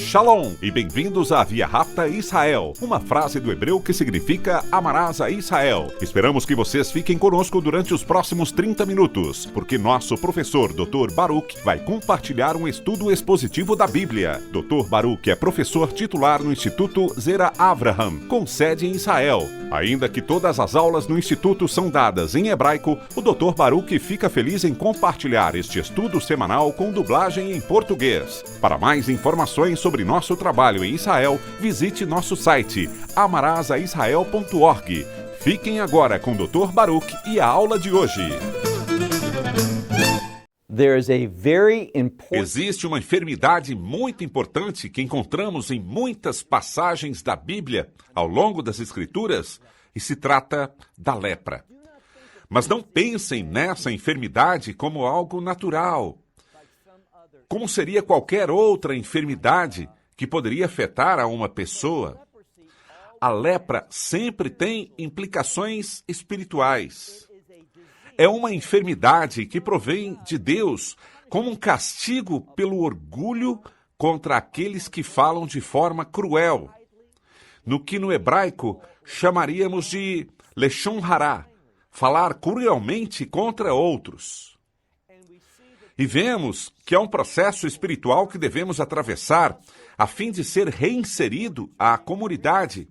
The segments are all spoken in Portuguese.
Shalom e bem-vindos à Via Rápida Israel, uma frase do hebreu que significa amarás a Israel. Esperamos que vocês fiquem conosco durante os próximos 30 minutos, porque nosso professor Dr. Baruch vai compartilhar um estudo expositivo da Bíblia. Dr. Baruch é professor titular no Instituto Zera Avraham, com sede em Israel. Ainda que todas as aulas no Instituto são dadas em hebraico, o Dr. Baruch fica feliz em compartilhar este estudo semanal com dublagem em português. Para mais informações sobre nosso trabalho em Israel, visite nosso site amarasaisrael.org. Fiquem agora com o Dr. Baruch e a aula de hoje. Existe uma enfermidade muito importante que encontramos em muitas passagens da Bíblia ao longo das Escrituras e se trata da lepra. Mas não pensem nessa enfermidade como algo natural, como seria qualquer outra enfermidade que poderia afetar a uma pessoa. A lepra sempre tem implicações espirituais. É uma enfermidade que provém de Deus como um castigo pelo orgulho contra aqueles que falam de forma cruel, no que no hebraico chamaríamos de leshon hará, falar cruelmente contra outros. E vemos que é um processo espiritual que devemos atravessar a fim de ser reinserido à comunidade,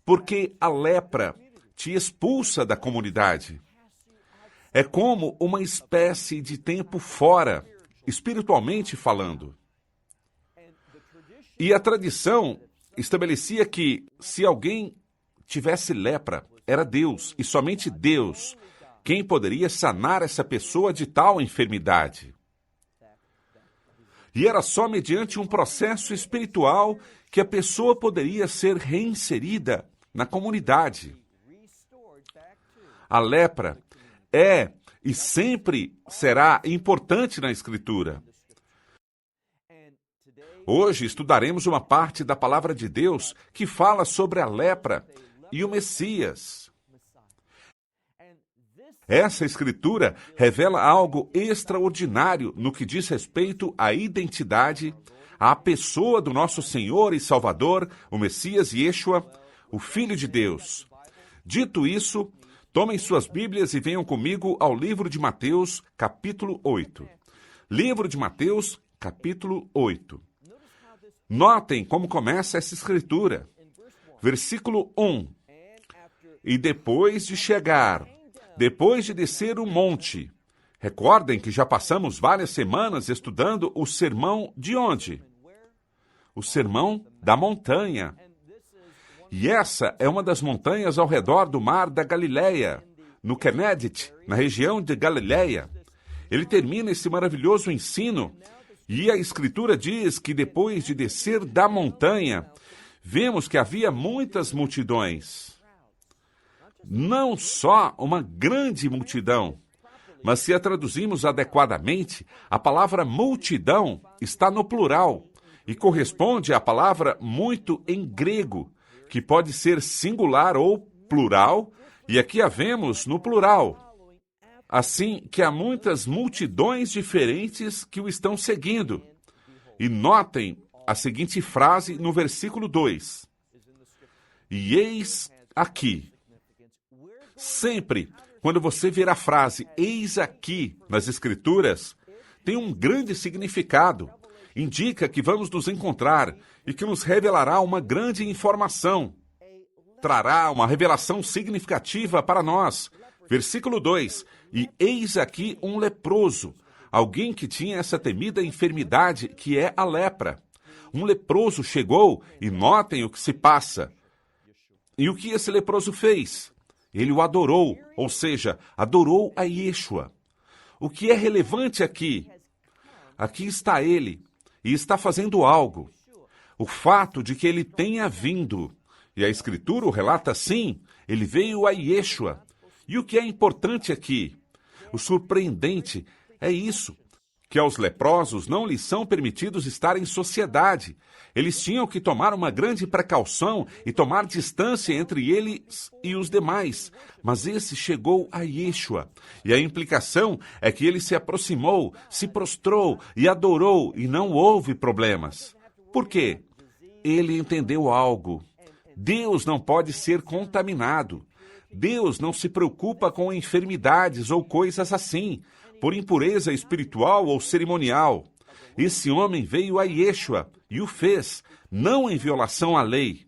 porque a lepra te expulsa da comunidade. É como uma espécie de tempo fora, espiritualmente falando. E a tradição estabelecia que, se alguém tivesse lepra, era Deus, e somente Deus, quem poderia sanar essa pessoa de tal enfermidade. E era só mediante um processo espiritual que a pessoa poderia ser reinserida na comunidade. A lepra é e sempre será importante na Escritura. Hoje estudaremos uma parte da Palavra de Deus que fala sobre a lepra e o Messias. Essa Escritura revela algo extraordinário no que diz respeito à identidade, à pessoa do nosso Senhor e Salvador, o Messias Yeshua, o Filho de Deus. Dito isso, tomem suas Bíblias e venham comigo ao livro de Mateus, capítulo 8. Livro de Mateus, capítulo 8. Notem como começa essa Escritura. Versículo 1. E depois de chegar, depois de descer o monte. Recordem que já passamos várias semanas estudando o sermão de onde? O sermão da montanha. E essa é uma das montanhas ao redor do mar da Galileia, no Kennedit, na região de Galileia. Ele termina esse maravilhoso ensino e a Escritura diz que depois de descer da montanha, vemos que havia muitas multidões. Não só uma grande multidão, mas se a traduzimos adequadamente, a palavra multidão está no plural e corresponde à palavra muito em grego, que pode ser singular ou plural, e aqui a vemos no plural. Assim que há muitas multidões diferentes que o estão seguindo. E notem a seguinte frase no versículo 2. E eis aqui. Sempre, quando você ver a frase eis aqui nas Escrituras, tem um grande significado. Indica que vamos nos encontrar e que nos revelará uma grande informação. Trará uma revelação significativa para nós. Versículo 2. E eis aqui um leproso, alguém que tinha essa temida enfermidade que é a lepra. Um leproso chegou e notem o que se passa. E o que esse leproso fez? Ele o adorou, ou seja, adorou a Yeshua. O que é relevante aqui? Aqui está ele, e está fazendo algo. O fato de que ele tenha vindo, e a Escritura o relata assim, ele veio a Yeshua. E o que é importante aqui? O surpreendente é isso, que aos leprosos não lhes são permitidos estar em sociedade. Eles tinham que tomar uma grande precaução e tomar distância entre eles e os demais. Mas esse chegou a Yeshua. E a implicação é que ele se aproximou, se prostrou e adorou, e não houve problemas. Por quê? Ele entendeu algo. Deus não pode ser contaminado. Deus não se preocupa com enfermidades ou coisas assim, por impureza espiritual ou cerimonial. Esse homem veio a Yeshua e o fez, não em violação à lei.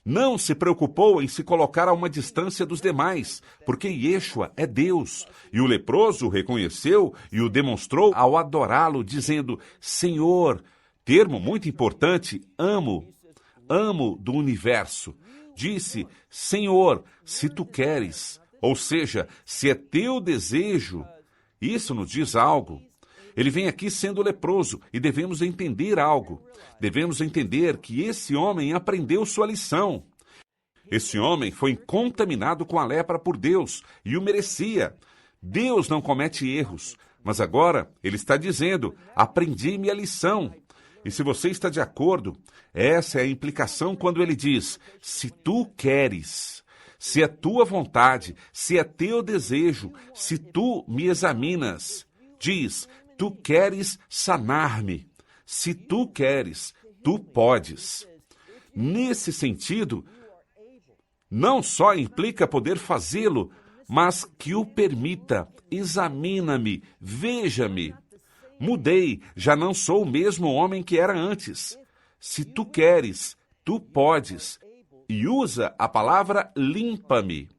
Não se preocupou em se colocar a uma distância dos demais, porque Yeshua é Deus. E o leproso o reconheceu e o demonstrou ao adorá-lo, dizendo, Senhor, termo muito importante, amo do universo. Disse, Senhor, se tu queres, ou seja, se é teu desejo. Isso nos diz algo. Ele vem aqui sendo leproso e devemos entender algo. Devemos entender que esse homem aprendeu sua lição. Esse homem foi contaminado com a lepra por Deus e o merecia. Deus não comete erros, mas agora ele está dizendo, aprendi minha lição. E se você está de acordo, essa é a implicação quando ele diz, se tu queres, se é tua vontade, se é teu desejo, se tu me examinas. Diz, tu queres sanar-me. Se tu queres, tu podes. Nesse sentido, não só implica poder fazê-lo, mas que o permita. Examina-me, veja-me. Mudei, já não sou o mesmo homem que era antes. Se tu queres, tu podes. E usa a palavra limpa-me.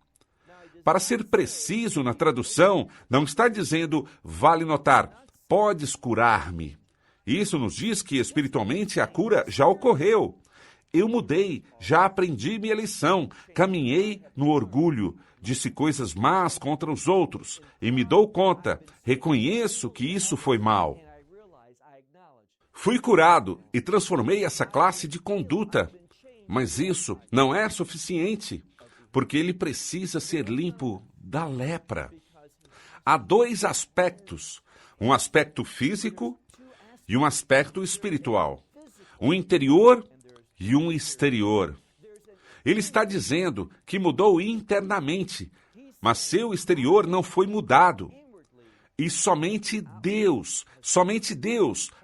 Para ser preciso na tradução, não está dizendo, vale notar, podes curar-me. Isso nos diz que espiritualmente a cura já ocorreu. Eu mudei, já aprendi minha lição, caminhei no orgulho, disse coisas más contra os outros, e me dou conta, reconheço que isso foi mal. Fui curado e transformei essa classe de conduta, mas isso não é suficiente, porque ele precisa ser limpo da lepra. Há dois aspectos, um aspecto físico e um aspecto espiritual, um interior e um exterior. Ele está dizendo que mudou internamente, mas seu exterior não foi mudado. E somente Deus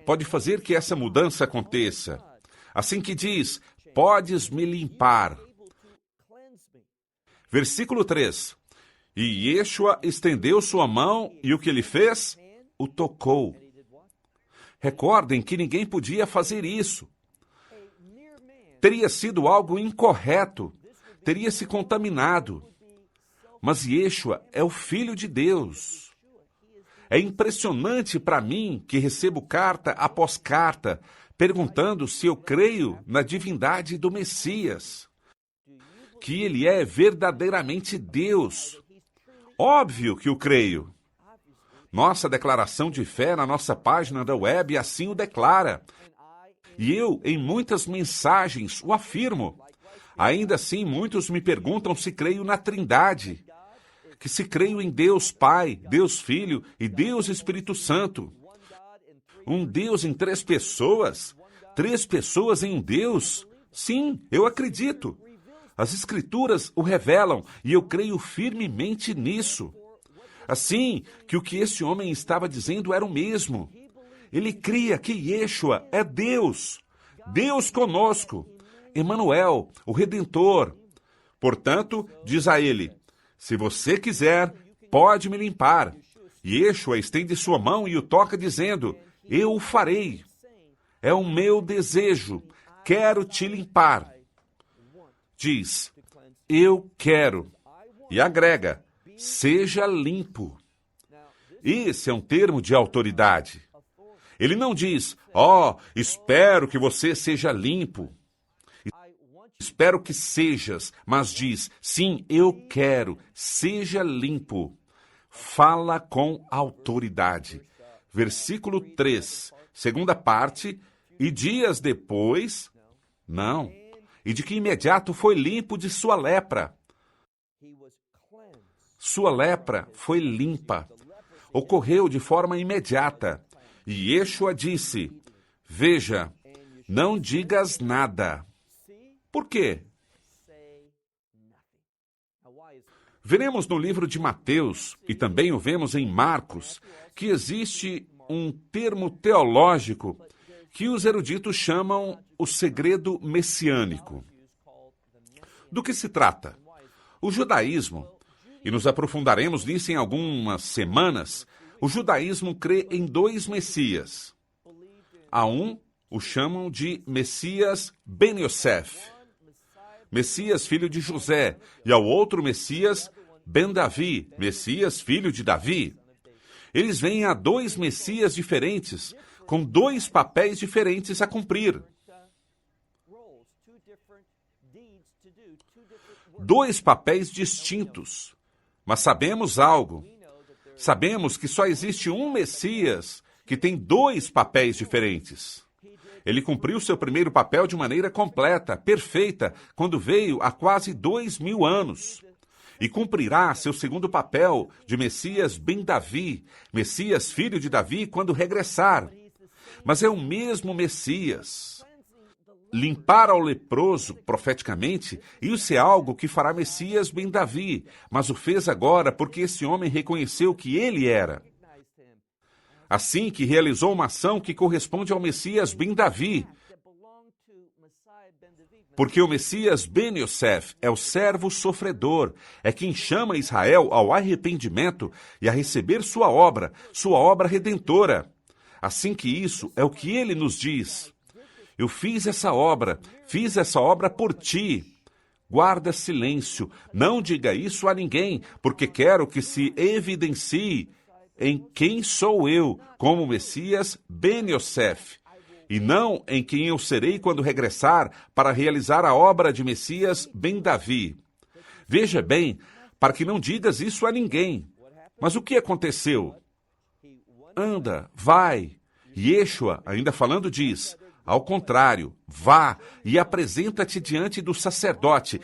pode fazer que essa mudança aconteça. Assim que diz, podes me limpar. Versículo 3. E Yeshua estendeu sua mão e o que ele fez? O tocou. Recordem que ninguém podia fazer isso. Teria sido algo incorreto, teria se contaminado. Mas Yeshua é o Filho de Deus. É impressionante para mim que recebo carta após carta, perguntando se eu creio na divindade do Messias, que ele é verdadeiramente Deus. Óbvio que o creio. Nossa declaração de fé na nossa página da web assim o declara. E eu, em muitas mensagens, o afirmo. Ainda assim, muitos me perguntam se creio na Trindade, que se creio em Deus Pai, Deus Filho e Deus Espírito Santo. Um Deus em três pessoas em um Deus? Sim, eu acredito. As Escrituras o revelam e eu creio firmemente nisso. Assim, que o que esse homem estava dizendo era o mesmo. Ele cria que Yeshua é Deus, Deus conosco, Emanuel, o Redentor. Portanto, diz a ele, se você quiser, pode me limpar. Yeshua estende sua mão e o toca dizendo, eu o farei. É o meu desejo, quero te limpar. Diz, eu quero. E agrega, seja limpo. Esse é um termo de autoridade. Ele não diz, espero que você seja limpo. Espero que sejas, mas diz, sim, eu quero, seja limpo. Fala com autoridade. Versículo 3, segunda parte, e dias depois, não, e de que imediato foi limpo de sua lepra. Sua lepra foi limpa. Ocorreu de forma imediata. E Yeshua disse, veja, não digas nada. Por quê? Veremos no livro de Mateus, e também o vemos em Marcos, que existe um termo teológico que os eruditos chamam o segredo messiânico. Do que se trata? O judaísmo, e nos aprofundaremos nisso em algumas semanas, o judaísmo crê em dois Messias. A um o chamam de Messias Ben Yosef, Messias filho de José, e ao outro Messias Ben Davi, Messias filho de Davi. Eles veem a dois Messias diferentes, com dois papéis diferentes a cumprir. Dois papéis distintos. Mas sabemos algo. Sabemos que só existe um Messias que tem dois papéis diferentes. Ele cumpriu seu primeiro papel de maneira completa, perfeita, quando veio há quase 2000 anos. E cumprirá seu segundo papel de Messias Ben Davi, Messias filho de Davi, quando regressar. Mas é o mesmo Messias. Limpar ao leproso, profeticamente, isso é algo que fará Messias Ben Davi, mas o fez agora porque esse homem reconheceu que ele era. Assim que realizou uma ação que corresponde ao Messias Ben Davi, porque o Messias Ben Yosef é o servo sofredor, é quem chama Israel ao arrependimento e a receber sua obra redentora. Assim que isso é o que ele nos diz. Eu fiz essa obra por ti. Guarda silêncio, não diga isso a ninguém, porque quero que se evidencie em quem sou eu, como Messias Ben Yosef, e não em quem eu serei quando regressar para realizar a obra de Messias Ben Davi. Veja bem, para que não digas isso a ninguém. Mas o que aconteceu? Anda, vai. Yeshua, ainda falando, diz, ao contrário, vá e apresenta-te diante do sacerdote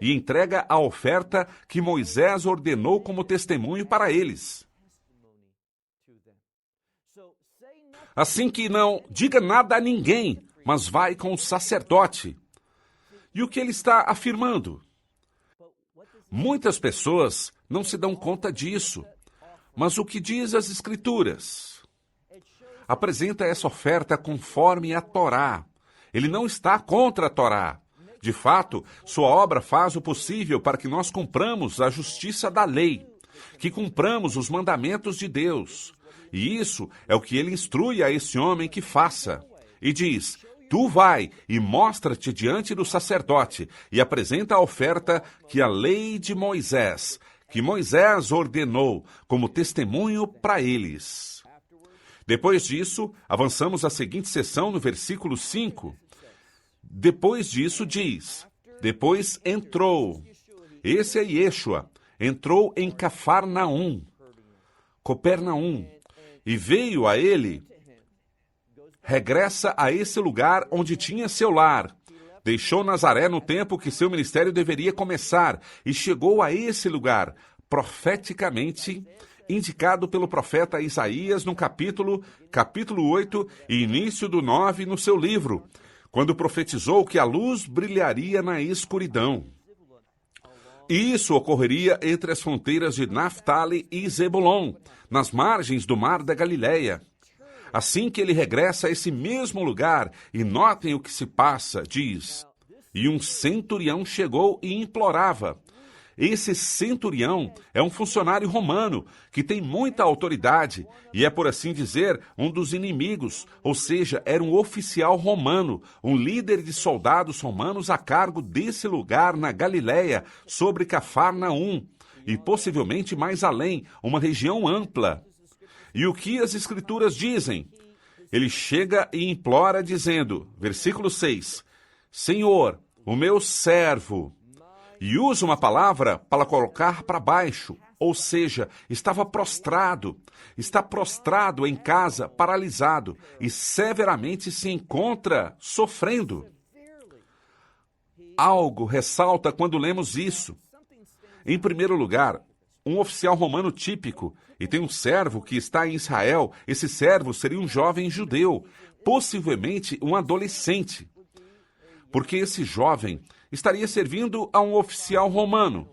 e entrega a oferta que Moisés ordenou como testemunho para eles. Assim que não diga nada a ninguém, mas vai com o sacerdote. E o que ele está afirmando? Muitas pessoas não se dão conta disso, mas o que diz as Escrituras? Apresenta essa oferta conforme a Torá. Ele não está contra a Torá. De fato, sua obra faz o possível para que nós cumpramos a justiça da lei, que cumpramos os mandamentos de Deus. E isso é o que ele instrui a esse homem que faça. E diz, tu vai e mostra-te diante do sacerdote e apresenta a oferta que a lei de Moisés, que Moisés ordenou como testemunho para eles. Depois disso, avançamos à seguinte seção no versículo 5. Depois disso diz, depois entrou. Esse é Yeshua. Entrou em Cafarnaum, Copernaum, e veio a ele, regressa a esse lugar onde tinha seu lar. Deixou Nazaré no tempo que seu ministério deveria começar e chegou a esse lugar, profeticamente indicado pelo profeta Isaías no capítulo 8 e início do 9 no seu livro, quando profetizou que a luz brilharia na escuridão. E isso ocorreria entre as fronteiras de Naftali e Zebulon, nas margens do mar da Galileia. Assim que ele regressa a esse mesmo lugar, e notem o que se passa, diz, e um centurião chegou e implorava. Esse centurião é um funcionário romano que tem muita autoridade e é, por assim dizer, um dos inimigos, ou seja, era um oficial romano, um líder de soldados romanos a cargo desse lugar na Galileia, sobre Cafarnaum, e possivelmente mais além, uma região ampla. E o que as Escrituras dizem? Ele chega e implora dizendo, versículo 6, Senhor, o meu servo... E usa uma palavra para colocar para baixo, ou seja, estava prostrado, está prostrado em casa, paralisado, e severamente se encontra sofrendo. Algo ressalta quando lemos isso. Em primeiro lugar, um oficial romano típico, e tem um servo que está em Israel, esse servo seria um jovem judeu, possivelmente um adolescente. Porque esse jovem estaria servindo a um oficial romano.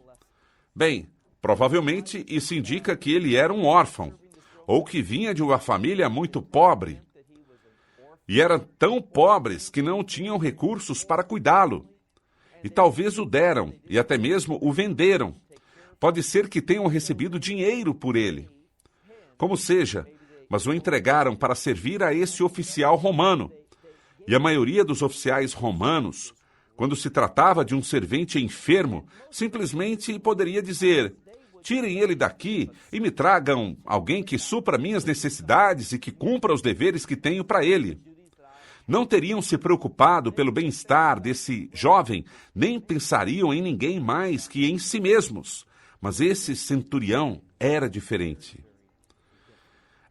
Bem, provavelmente isso indica que ele era um órfão, ou que vinha de uma família muito pobre. e eram tão pobres que não tinham recursos para cuidá-lo. E talvez o deram, e até mesmo o venderam. Pode ser que tenham recebido dinheiro por ele. Como seja, mas o entregaram para servir a esse oficial romano. E a maioria dos oficiais romanos, quando se tratava de um servente enfermo, simplesmente poderia dizer: tirem ele daqui e me tragam alguém que supra minhas necessidades e que cumpra os deveres que tenho para ele. Não teriam se preocupado pelo bem-estar desse jovem, nem pensariam em ninguém mais que em si mesmos. Mas esse centurião era diferente.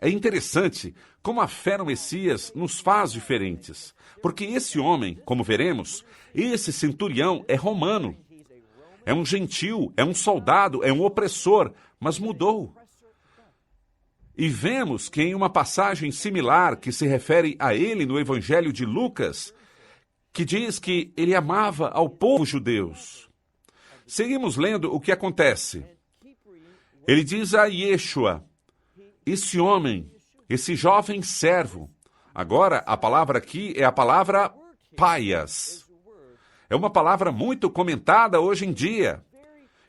É interessante como a fé no Messias nos faz diferentes, porque esse homem, como veremos, esse centurião é romano. É um gentil, é um soldado, é um opressor, mas mudou. E vemos que em uma passagem similar que se refere a ele no Evangelho de Lucas, que diz que ele amava ao povo judeu. Seguimos lendo o que acontece. Ele diz a Yeshua, esse homem, esse jovem servo. Agora, a palavra aqui é a palavra paias. É uma palavra muito comentada hoje em dia.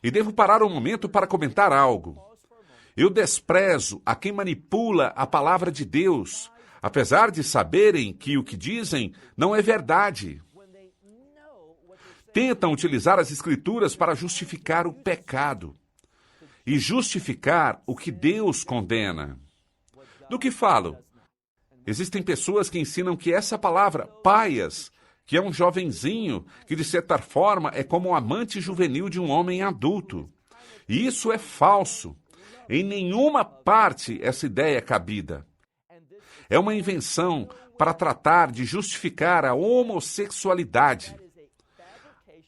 E devo parar um momento para comentar algo. Eu desprezo a quem manipula a palavra de Deus, apesar de saberem que o que dizem não é verdade. Tentam utilizar as Escrituras para justificar o pecado e justificar o que Deus condena. Do que falo? Existem pessoas que ensinam que essa palavra, paias, que é um jovenzinho, que de certa forma é como o amante juvenil de um homem adulto. E isso é falso. Em nenhuma parte essa ideia é cabida. É uma invenção para tratar de justificar a homossexualidade,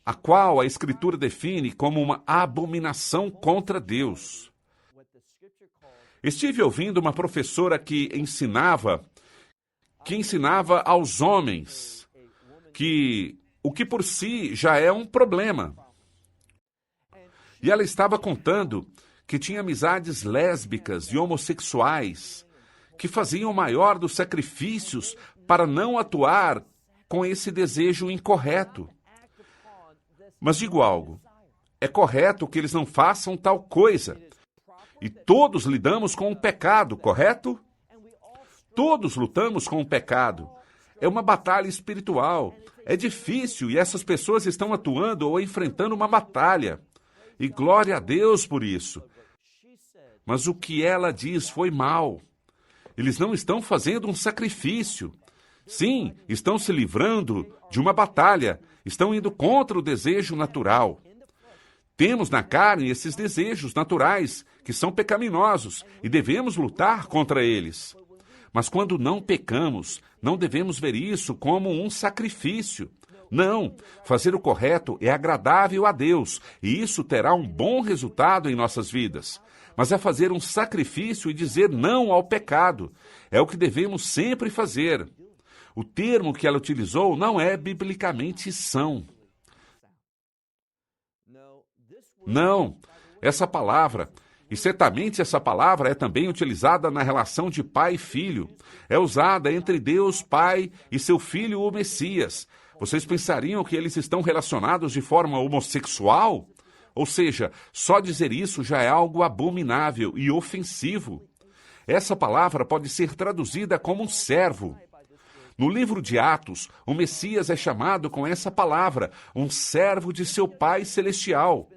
a qual a Escritura define como uma abominação contra Deus. Estive ouvindo uma professora que ensinava aos homens que o que por si já é um problema. E ela estava contando que tinha amizades lésbicas e homossexuais que faziam o maior dos sacrifícios para não atuar com esse desejo incorreto. Mas digo algo, é correto que eles não façam tal coisa. E todos lidamos com o pecado, correto? Todos lutamos com o pecado. É uma batalha espiritual. É difícil e essas pessoas estão atuando ou enfrentando uma batalha. E glória a Deus por isso. Mas o que ela diz foi mal. Eles não estão fazendo um sacrifício. Sim, estão se livrando de uma batalha. Estão indo contra o desejo natural. Temos na carne esses desejos naturais, que são pecaminosos, e devemos lutar contra eles. Mas quando não pecamos, não devemos ver isso como um sacrifício. Não, fazer o correto é agradável a Deus, e isso terá um bom resultado em nossas vidas. Mas é fazer um sacrifício e dizer não ao pecado. É o que devemos sempre fazer. O termo que ela utilizou não é biblicamente são. Não, essa palavra, e certamente essa palavra é também utilizada na relação de pai e filho. É usada entre Deus Pai e seu Filho, o Messias. Vocês pensariam que eles estão relacionados de forma homossexual? Ou seja, só dizer isso já é algo abominável e ofensivo. Essa palavra pode ser traduzida como um servo. No livro de Atos, o Messias é chamado com essa palavra, um servo de seu Pai Celestial.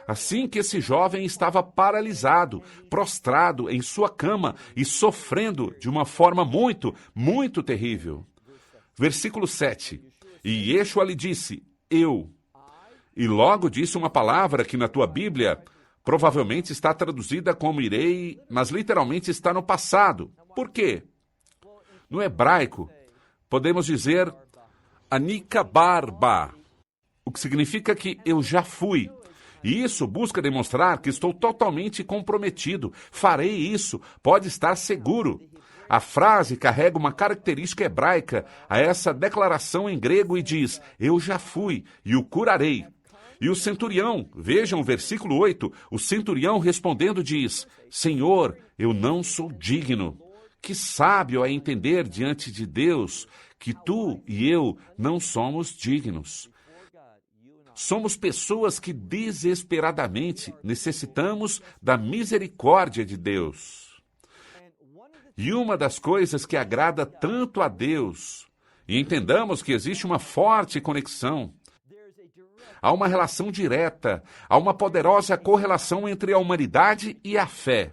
Assim que esse jovem estava paralisado, prostrado em sua cama e sofrendo de uma forma muito, muito terrível. Versículo 7. E Yeshua lhe disse, eu. E logo disse uma palavra que na tua Bíblia provavelmente está traduzida como irei, mas literalmente está no passado. Por quê? No hebraico, podemos dizer Anikabarba, o que significa que eu já fui. E isso busca demonstrar que estou totalmente comprometido. Farei isso, pode estar seguro. A frase carrega uma característica hebraica a essa declaração em grego e diz, eu já fui e o curarei. E o centurião, vejam o versículo 8, o centurião respondendo diz, Senhor, eu não sou digno. Que sábio é entender diante de Deus que tu e eu não somos dignos. Somos pessoas que desesperadamente necessitamos da misericórdia de Deus. E uma das coisas que agrada tanto a Deus, e entendamos que existe uma forte conexão, há uma relação direta, há uma poderosa correlação entre a humanidade e a fé.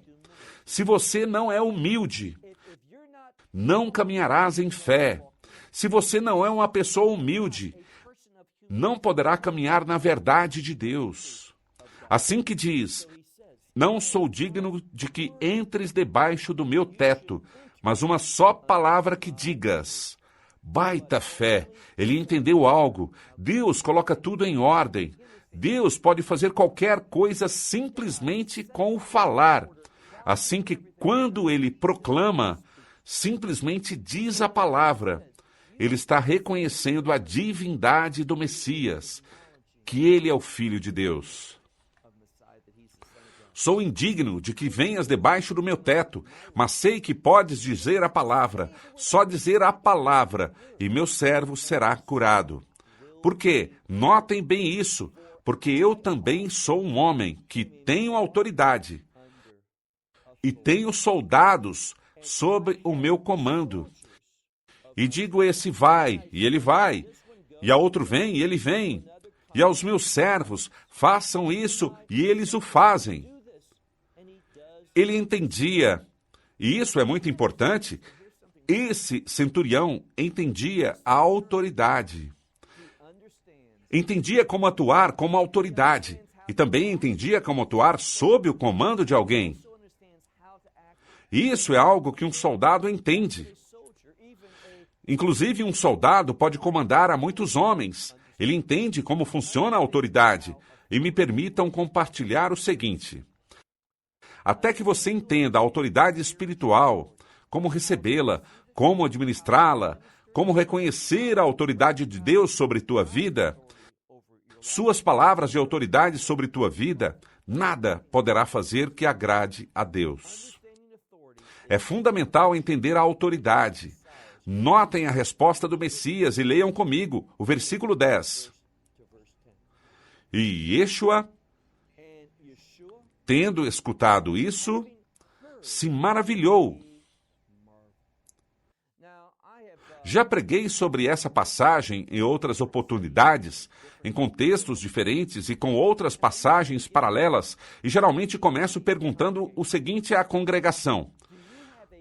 Se você não é humilde, não caminharás em fé. Se você não é uma pessoa humilde, não poderá caminhar na verdade de Deus. Assim que diz, não sou digno de que entres debaixo do meu teto, mas uma só palavra que digas. Baita fé, ele entendeu algo. Deus coloca tudo em ordem. Deus pode fazer qualquer coisa simplesmente com o falar. Assim que quando ele proclama, simplesmente diz a palavra, ele está reconhecendo a divindade do Messias, que ele é o Filho de Deus. Sou indigno de que venhas debaixo do meu teto, mas sei que podes dizer a palavra, só dizer a palavra, e meu servo será curado. Por quê? Notem bem isso, porque eu também sou um homem que tenho autoridade e tenho soldados sob o meu comando. E digo esse vai, e ele vai, e a outro vem, e ele vem, e aos meus servos façam isso, e eles o fazem. Ele entendia, e isso é muito importante, esse centurião entendia a autoridade. Entendia como atuar como autoridade, e também entendia como atuar sob o comando de alguém. Isso é algo que um soldado entende. Inclusive, um soldado pode comandar a muitos homens. Ele entende como funciona a autoridade. E me permitam compartilhar o seguinte. Até que você entenda a autoridade espiritual, como recebê-la, como administrá-la, como reconhecer a autoridade de Deus sobre tua vida, suas palavras de autoridade sobre tua vida, nada poderá fazer que agrade a Deus. É fundamental entender a autoridade. Notem a resposta do Messias e leiam comigo o versículo 10. E Yeshua, tendo escutado isso, se maravilhou. Já preguei sobre essa passagem em outras oportunidades, em contextos diferentes e com outras passagens paralelas, e geralmente começo perguntando o seguinte à congregação.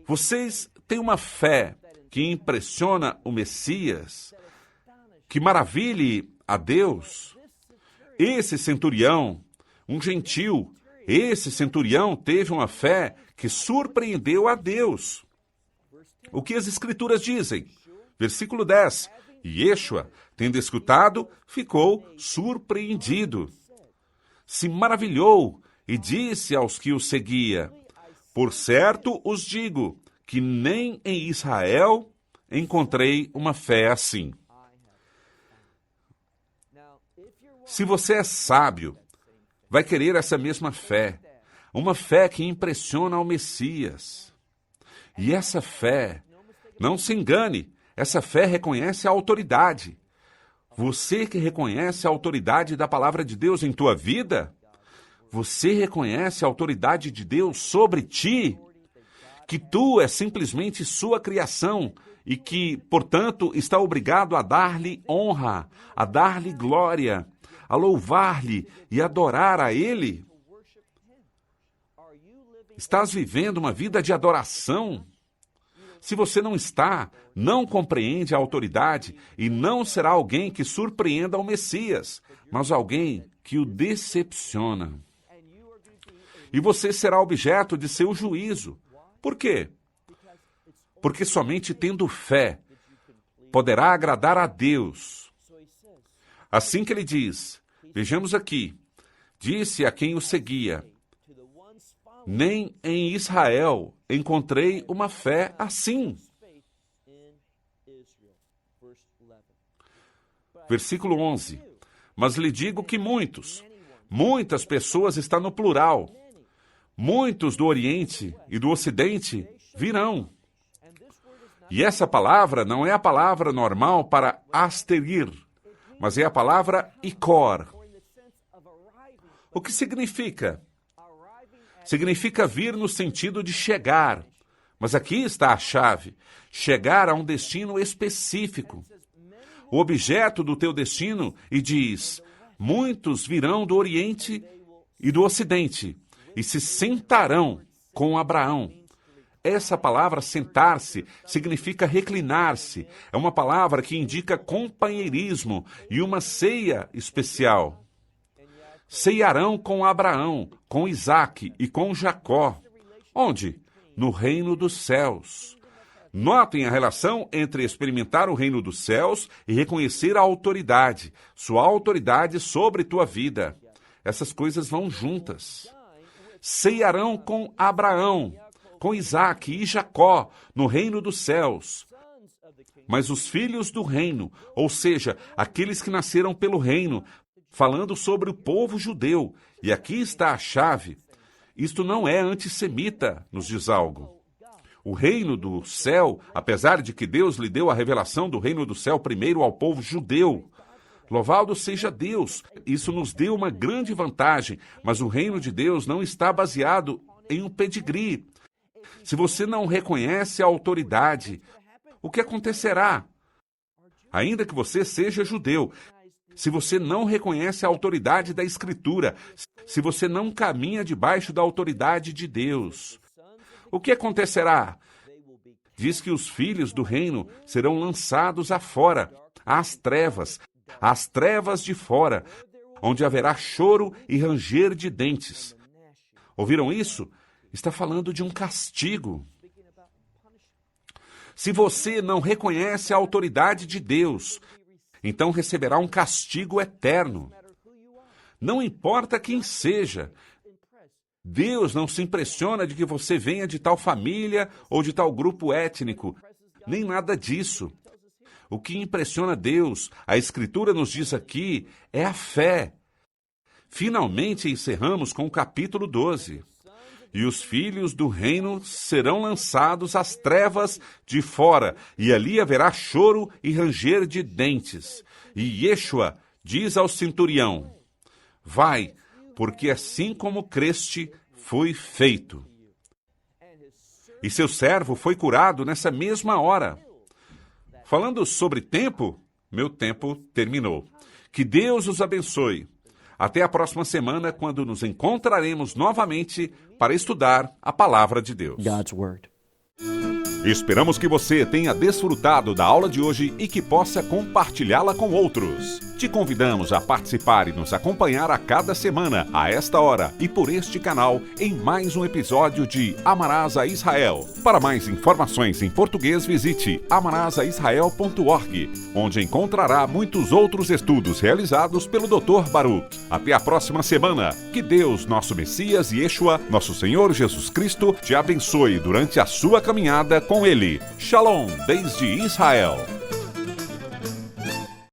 Vocês têm uma fé que impressiona o Messias, que maravilhe a Deus? Esse centurião, um gentil, esse centurião teve uma fé que surpreendeu a Deus. O que as Escrituras dizem? Versículo 10. Yeshua, tendo escutado, ficou surpreendido. Se maravilhou e disse aos que o seguia, por certo os digo, que nem em Israel encontrei uma fé assim. Se você é sábio, vai querer essa mesma fé, uma fé que impressiona ao Messias. E essa fé, não se engane, essa fé reconhece a autoridade. Você que reconhece a autoridade da palavra de Deus em tua vida, você reconhece a autoridade de Deus sobre ti, que tu é simplesmente sua criação e que, portanto, está obrigado a dar-lhe honra, a dar-lhe glória, a louvar-lhe e adorar a Ele? Estás vivendo uma vida de adoração? Se você não está, não compreende a autoridade e não será alguém que surpreenda o Messias, mas alguém que o decepciona. E você será objeto de seu juízo. Por quê? Porque somente tendo fé poderá agradar a Deus. Assim que ele diz, vejamos aqui, disse a quem o seguia, nem em Israel encontrei uma fé assim. Versículo 11. Mas lhe digo que muitas pessoas está no plural, muitos do Oriente e do Ocidente virão. E essa palavra não é a palavra normal para asterir, mas é a palavra ikor. O que significa? Significa vir no sentido de chegar. Mas aqui está a chave: chegar a um destino específico. O objeto do teu destino, e diz: muitos virão do Oriente e do Ocidente e se sentarão com Abraão. Essa palavra sentar-se significa reclinar-se. É uma palavra que indica companheirismo e uma ceia especial. Ceiarão com Abraão, com Isaque e com Jacó. Onde? No reino dos céus. Notem a relação entre experimentar o reino dos céus e reconhecer a autoridade, sua autoridade sobre tua vida. Essas coisas vão juntas. Ceiarão com Abraão, com Isaque e Jacó, no reino dos céus. Mas os filhos do reino, ou seja, aqueles que nasceram pelo reino, falando sobre o povo judeu, e aqui está a chave. Isto não é antissemita, nos diz algo. O reino do céu, apesar de que Deus lhe deu a revelação do reino do céu primeiro ao povo judeu. Louvado seja Deus, isso nos deu uma grande vantagem, mas o reino de Deus não está baseado em um pedigree. Se você não reconhece a autoridade, o que acontecerá? Ainda que você seja judeu, se você não reconhece a autoridade da Escritura, se você não caminha debaixo da autoridade de Deus, o que acontecerá? Diz que os filhos do reino serão lançados afora, às trevas de fora, onde haverá choro e ranger de dentes. Ouviram isso? Está falando de um castigo. Se você não reconhece a autoridade de Deus, então receberá um castigo eterno. Não importa quem seja. Deus não se impressiona de que você venha de tal família ou de tal grupo étnico, nem nada disso. O que impressiona Deus, a Escritura nos diz aqui, é a fé. Finalmente encerramos com o capítulo 12. E os filhos do reino serão lançados às trevas de fora, e ali haverá choro e ranger de dentes. E Yeshua diz ao centurião: vai, porque assim como creste, foi feito. E seu servo foi curado nessa mesma hora. Falando sobre tempo, meu tempo terminou. Que Deus os abençoe. Até a próxima semana, quando nos encontraremos novamente para estudar a Palavra de Deus. God's Word. Esperamos que você tenha desfrutado da aula de hoje e que possa compartilhá-la com outros. Te convidamos a participar e nos acompanhar a cada semana, a esta hora e por este canal, em mais um episódio de Amarás a Israel. Para mais informações em português, visite amarasaisrael.org, onde encontrará muitos outros estudos realizados pelo Dr. Baruch. Até a próxima semana. Que Deus, nosso Messias e Yeshua, nosso Senhor Jesus Cristo, te abençoe durante a sua caminhada com Ele. Shalom, desde Israel.